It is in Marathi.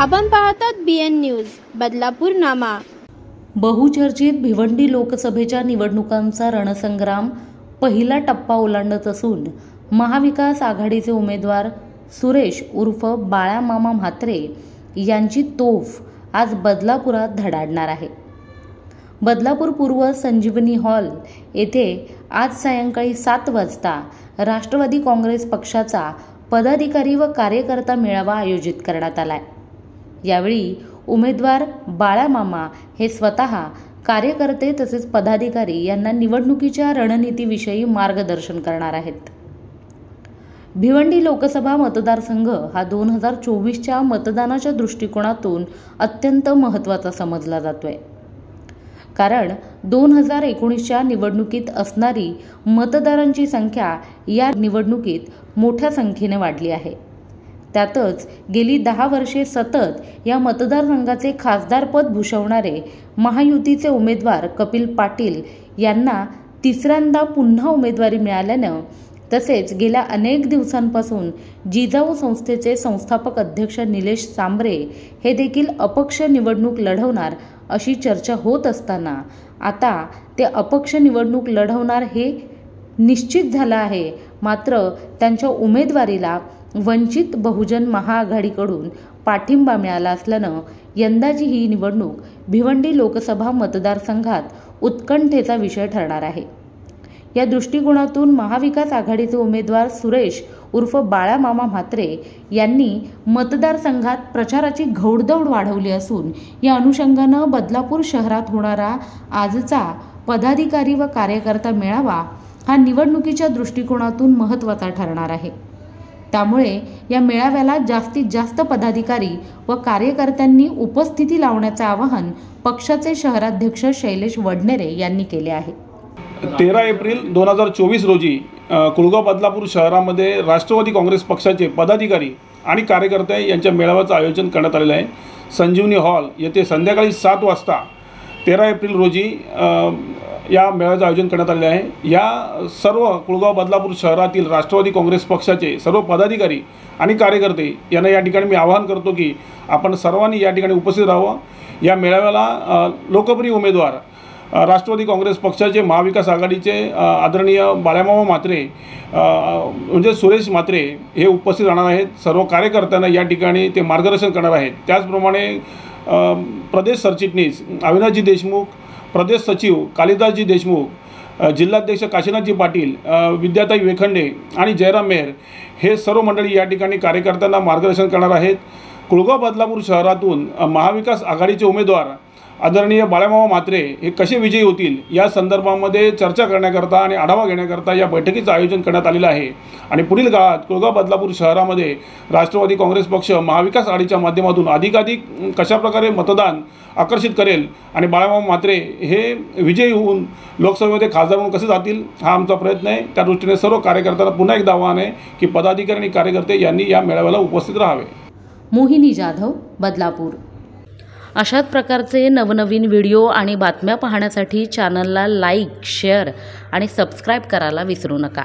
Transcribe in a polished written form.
आपण पाहतात BN न्यूज बदलापूर नामा। बहुचर्चित भिवंडी लोकसभेच्या निवडणुकांचा रणसंग्राम पहिला टप्पा ओलांडत असून महाविकास आघाडीचे उमेदवार सुरेश उर्फ बाळा मामा म्हात्रे यांची तोफ आज बदलापुरात धडाडणार आहे। बदलापूर पूर्व संजीवनी हॉल येथे आज सायंकाळी 7 वाजता राष्ट्रवादी काँग्रेस पक्षाचा पदाधिकारी व कार्यकर्ता मेळावा आयोजित करण्यात आलाय। यावेळी उमेदवार बाळा मामा हे स्वतः कार्यकर्ते तसेच पदाधिकारी यांना निवडणुकीच्या रणनीतीविषयी मार्गदर्शन करणार आहेत। भिवंडी लोकसभा मतदारसंघ हा 2024च्या मतदानाच्या दृष्टिकोनातून अत्यंत महत्त्वाचा समजला जातोय, कारण 2019च्या निवडणुकीत असणारी मतदारांची संख्या या निवडणुकीत मोठ्या संख्येने वाढली आहे। त्यातच गेली 10 वर्षे सतत या मतदारसंघाचे खासदारपद भूषवणारे महायुतीचे उमेदवार कपिल पाटील यांना तिसऱ्यांदा पुन्हा उमेदवारी मिळाल्यानं तसेच गेल्या अनेक दिवसांपासून जिजाऊ संस्थेचे संस्थापक अध्यक्ष निलेश सांबरे हे देखील अपक्ष निवडणूक लढवणार अशी चर्चा होत असताना आता ते अपक्ष निवडणूक लढवणार हे निश्चित झालं आहे। मात्र त्यांच्या उमेदवारीला वंचित बहुजन महाआघाडीकडून पाठिंबा मिळाला असल्यानं यंदाची ही निवडणूक भिवंडी लोकसभा मतदारसंघात उत्कंठेचा विषय ठरणार आहे। या दृष्टिकोनातून महाविकास आघाडीचे उमेदवार सुरेश उर्फ बाळा मामा म्हात्रे यांनी मतदारसंघात प्रचाराची घौडदौड वाढवली असून या अनुषंगानं बदलापूर शहरात होणारा आजचा पदाधिकारी व कार्यकर्ता मेळावा हा निवडणुकीच्या दृष्टिकोनातून महत्त्वाचा ठरणार आहे। त्यामुळे या मेळाव्याला जास्तीत जास्त पदाधिकारी व कार्यकर्त्यांनी उपस्थिती लावण्याचे आवाहन पक्षाचे शहराध्यक्ष शैलेश वडनेरे यांनी केले आहे। 13 एप्रिल 2024 रोजी कुळगाव बदलापूर शहरामध्ये राष्ट्रवादी काँग्रेस पक्षाचे पदाधिकारी आणि कार्यकर्ते यांच्या मेळाव्याचं आयोजन करण्यात आलेलं आहे। संजीवनी हॉल येथे संध्याकाळी 7 वाजता 13 एप्रिल रोजी या मेळाव्याचं आयोजन करण्यात आलेलं आहे। या सर्व कुळगाव बदलापूर शहरातील राष्ट्रवादी काँग्रेस पक्षाचे सर्व पदाधिकारी आणि कार्यकर्ते यांना या ठिकाणी मी आवाहन करतो की आपण सर्वांनी या ठिकाणी उपस्थित राहावं। या मेळाव्याला लोकप्रिय उमेदवार राष्ट्रवादी काँग्रेस पक्षाचे महाविकास आघाडीचे आदरणीय बाळामामा म्हात्रे म्हणजे सुरेश म्हात्रे हे उपस्थित राहणार आहेत। सर्व कार्यकर्त्यांना या ठिकाणी ते मार्गदर्शन करणार आहेत। त्याचप्रमाणे प्रदेश सरचिटणीस अविनाशजी देशमुख, प्रदेश सचिव कालिदासजी देशमुख, जिल्हाध्यक्ष काशीनाथजी पाटील, विद्याताई वेखंडे आणि जयराम मेहर हे सर्व मंडळी या ठिकाणी कार्यकर्त्यांना मार्गदर्शन करणार आहेत। कुळगाव बदलापूर शहरातून महाविकास आघाडीचे उमेदवार आदरणीय बाळामामा म्हात्रे हे कसे विजयी होतील या संदर्भामध्ये चर्चा करण्याकरता आणि आढावा घेण्याकरता या बैठकीचं आयोजन करण्यात आलेलं आहे। आणि पुढील काळात कुळगाव बदलापूर शहरामध्ये राष्ट्रवादी काँग्रेस पक्ष महाविकास आघाडीच्या माध्यमातून अधिकाधिक कशाप्रकारे मतदान आकर्षित करेल आणि बाळामामा म्हात्रे हे विजयी होऊन लोकसभेमध्ये खासदार म्हणून कसे जातील हा आमचा प्रयत्न आहे। त्या दृष्टीने सर्व कार्यकर्त्यांना पुन्हा एकदा आवाहन आहे की पदाधिकारी आणि कार्यकर्ते यांनी या मेळाव्याला उपस्थित राहावे। मोहिनी जाधव, बदलापूर। अशाच प्रकारचे नवनवीन व्हिडिओ आणि बातम्या पाहण्यासाठी चॅनलला लाईक, शेअर आणि सबस्क्राईब करायला विसरू नका।